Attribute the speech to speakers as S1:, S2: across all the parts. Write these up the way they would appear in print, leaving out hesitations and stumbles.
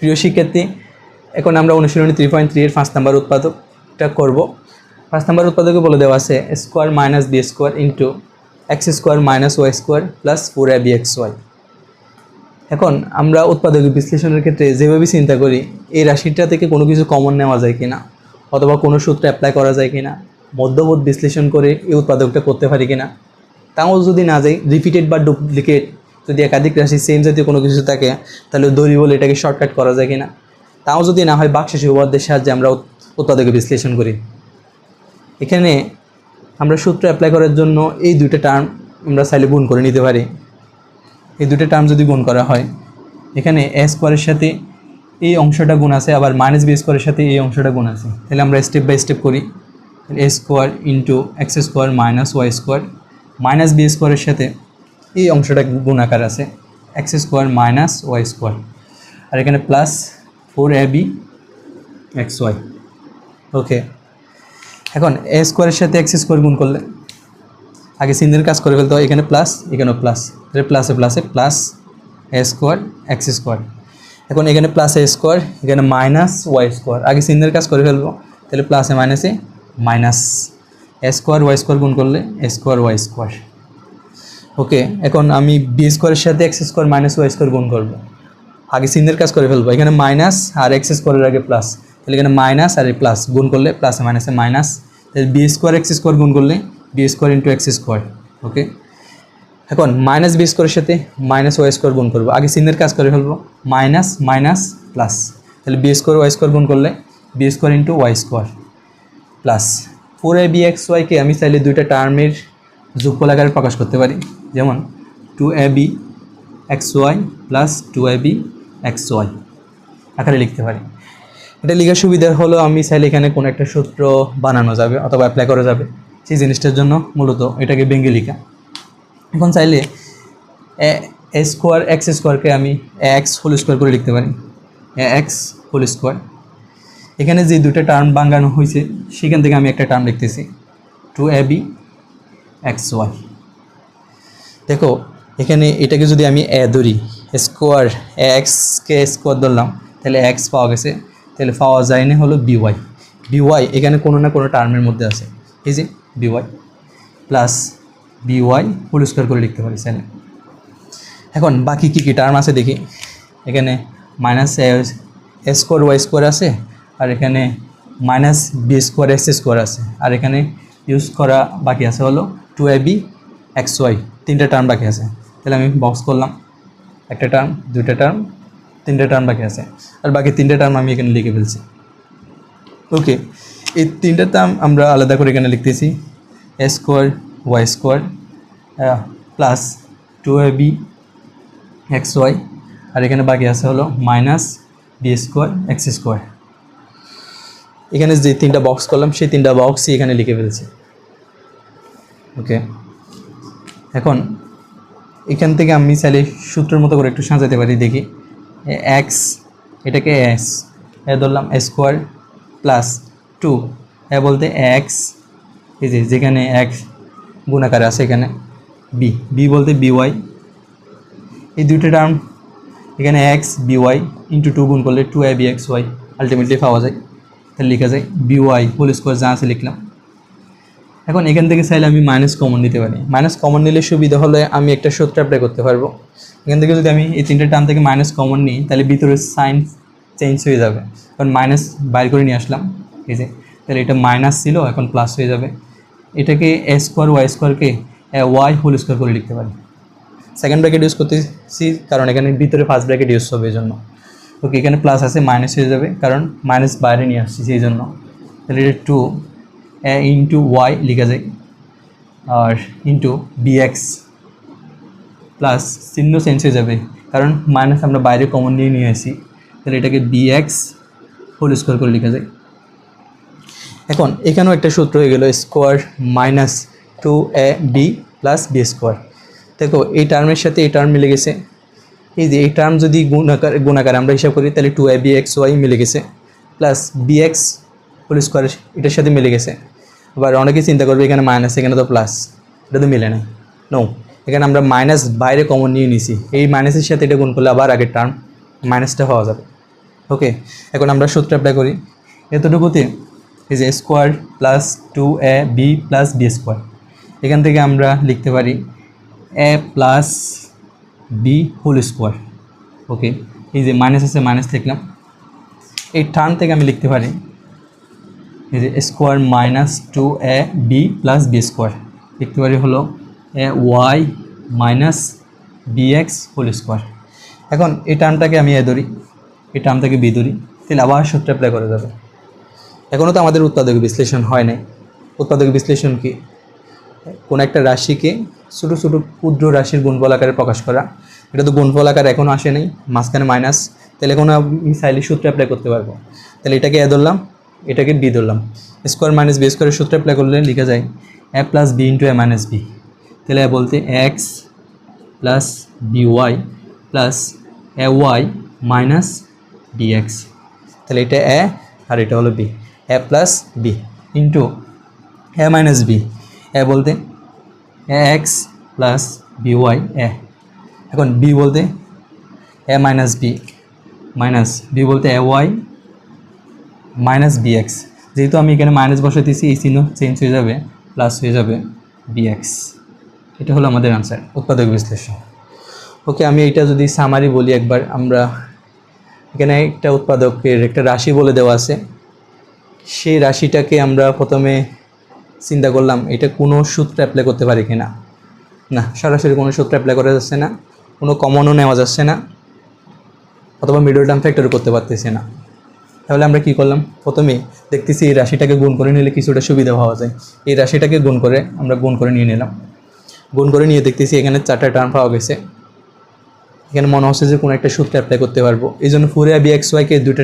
S1: প্রিয় শিক্ষার্থী, এখন আমরা অনুশীলনী 3.3 এর 5 নম্বর উৎপাদকটা করব। 5 নম্বর উৎপাদকে বলে দেওয়া আছে square minus B square into X square minus Y square plus 4ab(xy)। এখন আমরা উৎপাদক বিশ্লেষণের ক্ষেত্রে যেভাবে চিন্তা করি, এই রাশিটা থেকে কোনো কিছু কমন নেওয়া যায় কিনা, অথবা কোনো সূত্র অ্যাপ্লাই করা যায় কিনা, মধ্যবোধ বিশ্লেষণ করে এই উৎপাদকটা করতে পারি কিনা। তাও যদি না যায়, রিপিটেড বা ডুপ্লিকেট যদি একাধিক রাশি সেম জাতীয় কোনো কিছু থাকে, তাহলে দড়ি বলে এটাকে শর্টকাট করা যায় কিনা। তাও যদি না হয়, বাক্সেষ উপপাদ্যের সাহায্যে আমরা উৎপাদকে বিশ্লেষণ করি। এখানে আমরা সূত্র অ্যাপ্লাই করার জন্য এই দুইটা টার্ম আমরা চাইলে গুণ করে নিতে পারি। এই দুটো টার্ম যদি গুণ করা হয়, এখানে এ স্কোয়ারের সাথে এই অংশটা গুণ আছে, আবার মাইনাস বি স্কোয়ারের সাথে এই অংশটা গুণ আছে। তাহলে আমরা স্টেপ বাই স্টেপ করি। A square into X square minus Y square, minus B স্কোয়ারের সাথে এই অংশটা গুণাকার আছে, X square minus Y square, আর এখানে প্লাস 4ab(xy)। ওকে, এখন এ স্কোয়ারের সাথে এক্স স্কোয়ার গুণ করলে আগে চিহ্নের কাজ করে ফেলতে হয়। এখানে প্লাস, এখানেও প্লাস, প্লাসে প্লাসে plus A square x square. এখন এখানে প্লাস এ স্কোয়ার, এখানে মাইনাস ওয়াই স্কোয়ার। আগে চিহ্নের কাজ করে ফেলবো, তাহলে প্লাসে মাইনাসে মাইনাস এ স্কোয়ার ওয়াই স্কোয়ার গুণ করলে A square Y square. Okay, এখন আমি বি স্কোয়ারের সাথে X square minus Y square গুণ করবো। আগে চিহ্নের কাজ করে ফেলবো, এখানে মাইনাস আর এক্স স্কোয়ারের আগে প্লাস, তাহলে এখানে মাইনাস আর প্লাস গুণ করলে প্লাসে মাইনাসে মাইনাস। তাহলে বি স্কোয়ার এক্স স্কোয়ার গুণ করলে B square into X square. Okay, এখন মাইনাস বি স্কোয়ারের সাথে মাইনাস ওয়াই স্কোয়ার গুণ করবো। আগে চিহ্নের কাজ করে ফেলবো, মাইনাস মাইনাস প্লাস, তাহলে বি স্কোয়ার ওয়াই স্কোয়ার গুণ করলে B square into Y square plus 4ab(xy)কে আমি চাইলে দুইটা টার্মের যোগফল আকারে প্রকাশ করতে পারি। যেমন 2ab(xy) প্লাস 2ab(xy) আকারে লিখতে পারি। এটা লেখার সুবিধা হলো আমি চাইলে এখানে কোনো একটা সূত্র বানানো যাবে অথবা অ্যাপ্লাই করা যাবে, সেই জিনিসটার জন্য মূলত এটাকে ভেঙে লেখা। এখন চাইলে এ স্কোয়ার এক্স স্কোয়ারকে আমি এক্স হোল স্কোয়ার করে লিখতে পারি, এক্স হোল স্কোয়ার। এখানে যে দুটো টার্ম বাঙানো হয়েছে সেখান থেকে আমি একটা টার্ম লিখতেছি 2ab(xy)। দেখো, এখানে এটাকে যদি আমি এ ধরি, স্কোয়ার এক্সকে স্কোয়ার ধরলাম, তাহলে এক্স পাওয়া গেছে। তাহলে পাওয়া যায় না হলো বিওয়াই। বিওয়াই এখানে কোনো না কোনো টার্মের মধ্যে আছে, এই যে B Y plus B Y whole square করে লিখতে পারি চাইলে। এখন বাকি কী কী টার্ম আছে দেখি। এখানে মাইনাস এ স্কোয়ার ওয়াই স্কোয়ার আছে, আর এখানে minus B square x square আছে, আর এখানে ইউজ করা বাকি আছে হলো 2ab(xy)। তিনটা টার্ম বাকি আছে। তাহলে আমি বক্স করলাম, একটা টার্ম, দুইটা টার্ম, তিনটা টার্ম বাকি আছে, আর বাকি তিনটা টার্ম আমি এখানে লিখে ফেলছি। ওকে, এই তিনটা টার্ম আমরা আলাদা করে এখানে লিখতেছি, a square Y square plus 2ab(xy), আর এখানে বাকি আছে হলো minus B square x square. এখানে যে তিনটা বক্স করলাম সেই তিনটা বক্সই এখানে লিখে ফেলছি। ওকে, এখন এখান থেকে আমি চাইলে সূত্রের মতো করে একটু সাজাতে পারি। দেখি, এক্স এটাকে এস এ ধরলাম, এ স্কোয়ার প্লাস 2 এ বলতে এক্স, এই যে যেখানে এক্স গুণাকারে আছে এখানে বি, বি বলতে বিওয়াই। এই দুইটা টার্ম এখানে এক্স বিওয়াই ইন্টু 2 গুণ করলে 2ab(xy) আলটিমেটলি পাওয়া যায়। তাহলে লেখা যায় বিওয়াই হোল স্কোয়ার যা আছে লিখলাম। এখন এখান থেকে চাইলে আমি মাইনাস কমন নিতে পারি। মাইনাস কমন নিলে সুবিধা হলে আমি একটা সূত্র অ্যাপ্লাই করতে পারবো। এখান থেকে যদি আমি এই তিনটে টার্ম থেকে মাইনাস কমন নিই, তাহলে ভিতরে সাইন চেঞ্জ হয়ে যাবে। কারণ মাইনাস বাইর করে নিয়ে আসলাম, এই যে, তাহলে এটা মাইনাস ছিল, এখন প্লাস হয়ে যাবে। এটাকে এ স্কোয়ার ওয়াই স্কোয়ারকে ওয়াই হোল স্কোয়ার করে লিখতে পারি। সেকেন্ড ব্র্যাকেট ইউজ করতেছি কারণ এখানে ভিতরে ফার্স্ট ব্র্যাকেট ইউজ হবে এই জন্য। ওকে, এখানে প্লাস আছে, মাইনাস হয়ে যাবে কারণ মাইনাস বাইরে নিয়ে আসছি সেই জন্য। তাহলে এটা 2 ইন্টু ওয়াই লেখা যায়, আর ইন্টু বিএক্স প্লাস চিহ্ন চেঞ্জ হয়ে যাবে কারণ মাইনাস আমরা বাইরে কমন নিয়ে আসি। তাহলে এটাকে বিএক্স হোল স্কোয়ার করে লেখা যায়। এখন এখানেও একটা সূত্র হয়ে গেল, square minus 2ab plus b square. দেখো, এই টার্মের সাথে এই টার্ম মিলে গেছে। এই যে এই টার্ম যদি গুণাকার আমরা হিসাব করি, তাহলে 2ab(xy) মিলে গেছে, প্লাস বিএক্স হোল স্কোয়ার এটার সাথে মিলে গেছে। আবার অনেকে চিন্তা করবে এখানে মাইনাস, এখানে তো প্লাস, এটা তো মিলে না। নো, এখানে আমরা মাইনাস বাইরে কমন নিয়ে নিছি, এই মাইনাসের সাথে এটা গুণ করলে আবার আগের টার্ম মাইনাসটা হওয়া যাবে। ওকে, এখন আমরা সূত্র অ্যাপ্লাই করি। এতটুকুতে এই যে square plus 2ab plus b square, এখান থেকে আমরা লিখতে পারি a plus b whole square. Okay, এই যে মাইনাস আছে মাইনাস লিখলাম। এই টার্ম থেকে আমি লিখতে পারি এই যে square minus 2ab plus b square, লিখতে পারি হলো ay minus bx whole square. এখন এই টার্মটাকে আমি এ ধরি, এই টার্মটাকে বি ধরি, তাহলে আবার সূত্র অ্যাপ্লাই করা যাবে। এখনও তো আমাদের উৎপাদক বিশ্লেষণ হয় নাই। উৎপাদক বিশ্লেষণ কি? কোনো একটা রাশিকে ছোটো ছোটো ক্ষুদ্র রাশির গুণফল আকারে প্রকাশ করা। এটা তো গুণফল আকার এখনও আসে নাই, মাঝখানে মাইনাস, তাহলে এখন আমি চাইলে সূত্র অ্যাপ্লাই করতে পারবো। তাহলে এটাকে এ ধরলাম, এটাকে বি ধরলাম। স্কোয়ার মাইনাস বি স্কোয়ারের সূত্র অ্যাপ্লাই করলে লেখা যায় a plus b into a minus b. তাহলে বলতে x plus b y plus a y minus b x. তাহলে এটা এ আর এটা হলো b, a plus b into a minus b. A বলতে a x plus b y a. এখন b বলতে a minus b, minus b বলতে a y minus b x. যেহেতু আমি এখানে মাইনাস বসে দিয়েছি, এই চিহ্ন চেঞ্জ হয়ে যাবে, প্লাস হয়ে যাবে বি এক্স। এটা হলো আমাদের আনসার, উৎপাদক বিশ্লেষণ। ওকে, আমি এইটা যদি সামারি বলি একবার, আমরা এখানে একটা উৎপাদকের একটা রাশি বলে দেওয়া আছে। সেই রাশিটাকে আমরা প্রথমে চিন্তা করলাম এটা কোনো সূত্র অ্যাপ্লাই করতে পারি কি না। না, সরাসরি কোনো সূত্র অ্যাপ্লাই করা যাচ্ছে না, কোনো কমনও নেওয়া যাচ্ছে না, অথবা মিডল টার্ম ফ্যাক্টর করতে পারতেছি না। তাহলে আমরা কি করলাম, প্রথমে দেখতেছি এই রাশিটাকে গুণ করে নিলে কিছুটা সুবিধা পাওয়া যায়। এই রাশিটাকে গুণ করে আমরা গুণ করে নিয়ে নিলাম। গুণ করে নিয়ে দেখতেছি এখানে 4টা টার্ম পাওয়া গেছে। এখানে মনে হচ্ছে যে কোনো একটা সূত্র অ্যাপ্লাই করতে পারবো। এই জন্য 4ab xyকে 2টা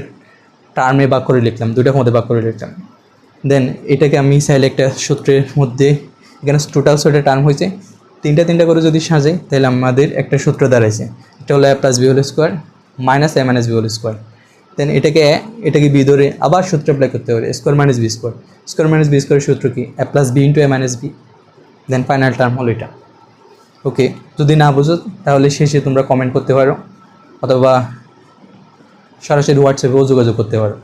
S1: টার্মে ভাগ করে লিখলাম, 2টার মধ্যে ভাগ করে লিখলাম। দেন এটাকে আমি চাইলে একটা সূত্রের মধ্যে, এখানে টোটাল 6টা টার্ম হয়েছে, 3টা করে যদি সাজাই তাহলে আমাদের একটা সূত্র দাঁড়াইছে। এটা হলো a plus b whole square minus a minus b whole square. Then এটাকে বি ধরে আবার সূত্র অ্যাপ্লাই করতে হবে, square minus B square. Square minus B স্কোয়ারের সূত্র কি? A plus b into a minus b. Then final term হলো এটা। ওকে, যদি না বুঝো তাহলে শেষে তোমরা কমেন্ট করতে পারো, অথবা সরাসরি হোয়াটসঅ্যাপেও যোগাযোগ করতে পারো।